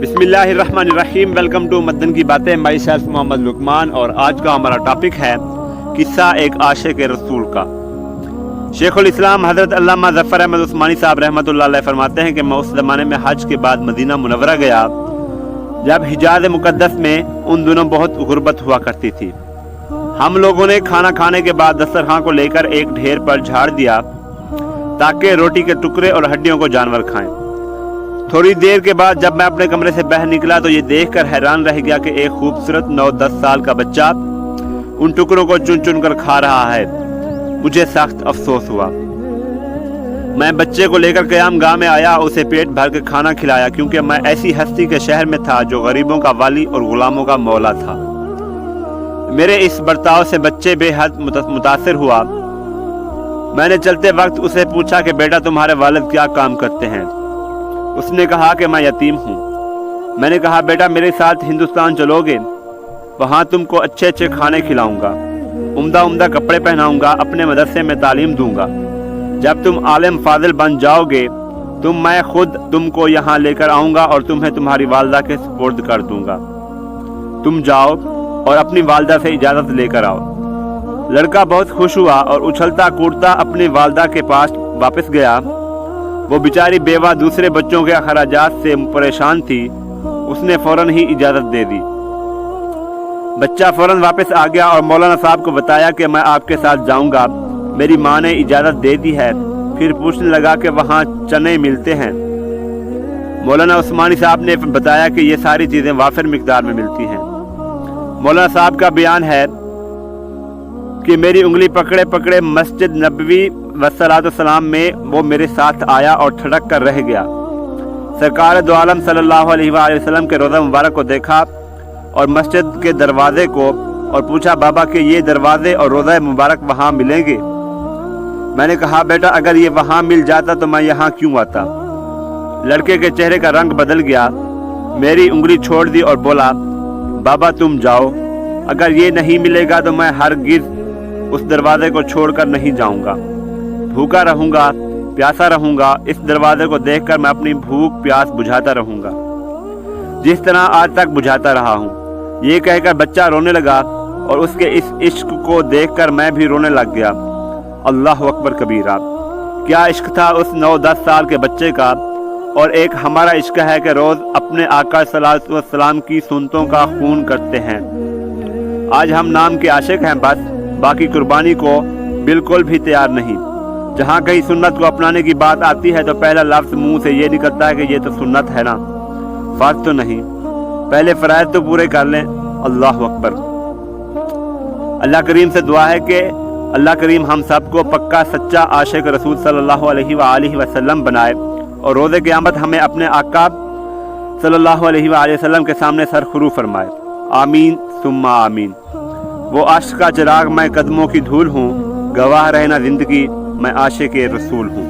बिस्मिल्लाहिर्रहमानिर्रहीम। Welcome to Madan की बातें। माई सेल्फ मोहम्मद लुकमान और आज का हमारा टॉपिक है किस्सा एक आशिक रसूल का। शेखुल इस्लाम हज़रत अल्लामा ज़फ़र अहमद उस्मानी साहब रहमतुल्लाह अलैह फरमाते हैं कि मैं उस ज़माने में हज के बाद मदीना मुनव्वरा गया जब हिजाज मुक़द्दस में उन दिनों बहुत गुर्बत हुआ करती थी। हम लोगों ने खाना खाने के बाद दस्तरखान को लेकर एक ढेर पर झाड़ दिया ताकि रोटी के टुकड़े और हड्डियों को जानवर खाएं। थोड़ी देर के बाद जब मैं अपने कमरे से बाहर निकला तो ये देखकर हैरान रह गया कि एक खूबसूरत 9-10 साल का बच्चा उन टुकड़ों को चुन चुन कर खा रहा है। मुझे सख्त अफसोस हुआ। मैं बच्चे को लेकर क़याम गाह में आया, उसे पेट भर के खाना खिलाया क्योंकि मैं ऐसी हस्ती के शहर में था जो गरीबों का वाली और गुलामों का मौला था। मेरे इस बर्ताव से बच्चे बेहद मुतासिर हुआ। मैंने चलते वक्त उसे पूछा कि बेटा तुम्हारे वालिद क्या काम करते हैं। उसने कहा कि मैं यतीम हूँ। मैंने कहा बेटा मेरे साथ हिंदुस्तान चलोगे, वहाँ तुमको अच्छे अच्छे खाने खिलाऊंगा, उम्दा उम्दा कपड़े पहनाऊंगा, अपने मदरसे में तालीम दूंगा। जब तुम आलिम फाजिल बन जाओगे मैं खुद तुमको यहाँ लेकर आऊँगा और तुम्हें तुम्हारी वालदा के सुपुर्द कर दूंगा। तुम जाओ और अपनी वालदा से इजाज़त लेकर आओ। लड़का बहुत खुश हुआ और उछलता कूदता अपनी वालदा के पास वापस गया। वो बेचारी बेवा दूसरे बच्चों के अखराजात से परेशान थी। उसने फौरन ही इजाज़त दे दी। बच्चा फौरन वापस आ गया और मौलाना साहब को बताया कि मैं आपके साथ जाऊंगा, मेरी माँ ने इजाज़त दे दी है। फिर पूछने लगा कि वहाँ चने मिलते हैं। मौलाना उस्मानी साहब ने बताया कि ये सारी चीज़ें वाफिर मिकदार में मिलती हैं। मौलाना साहब का बयान है कि मेरी उंगली पकड़े पकड़े मस्जिद नबवी वस्सलाम में वो मेरे साथ आया और ठड़क कर रह गया। सरकार दो आलम सल्लल्लाहु अलैहि वसल्लम के रोज़ा मुबारक को देखा और मस्जिद के दरवाजे को और पूछा बाबा कि ये दरवाजे और रोज़ा मुबारक वहाँ मिलेंगे। मैंने कहा बेटा अगर ये वहाँ मिल जाता तो मैं यहाँ क्यों आता। लड़के के चेहरे का रंग बदल गया, मेरी उंगली छोड़ दी और बोला बाबा तुम जाओ, अगर ये नहीं मिलेगा तो मैं हरगिज़ उस दरवाजे को छोड़कर नहीं जाऊंगा। भूखा रहूंगा, प्यासा रहूंगा। इस दरवाजे को देखकर मैं अपनी भूख प्यास बुझाता रहूंगा जिस तरह आज तक बुझाता रहा हूँ। ये कहकर बच्चा रोने लगा और उसके इस इश्क को देखकर मैं भी रोने लग गया। अल्लाह अकबर कबीरा। क्या इश्क था उस 9-10 साल के बच्चे का, और एक हमारा इश्क है कि रोज़ अपने आका सल्लल्लाहु अलैहि वसल्लम की सुन्नतों का खून करते हैं। आज हम नाम के आशिक हैं बस, बाकी कुर्बानी को बिल्कुल भी तैयार नहीं। जहाँ कहीं सुन्नत को अपनाने की बात आती है तो पहला लफ्ज़ मुंह से ये निकलता है कि ये तो सुन्नत है ना, फर्ज तो नहीं। पहले फ़राइज़ तो पूरे कर लें। अल्लाह अकबर। अल्लाह करीम से दुआ है कि अल्लाह करीम हम सबको पक्का सच्चा आशिक रसूल सल्लल्लाहु अलैहि वसल्लम बनाए और रोज़े क़यामत हमें अपने आका सल्लल्लाहु अलैहि वसल्लम के सामने सर खुरू फरमाए। आमीन सुम्मा आमीन। वो आशिक का चिराग मैं कदमों की धूल हूँ, गवाह रहना ज़िंदगी मैं आशिक रसूल हूँ।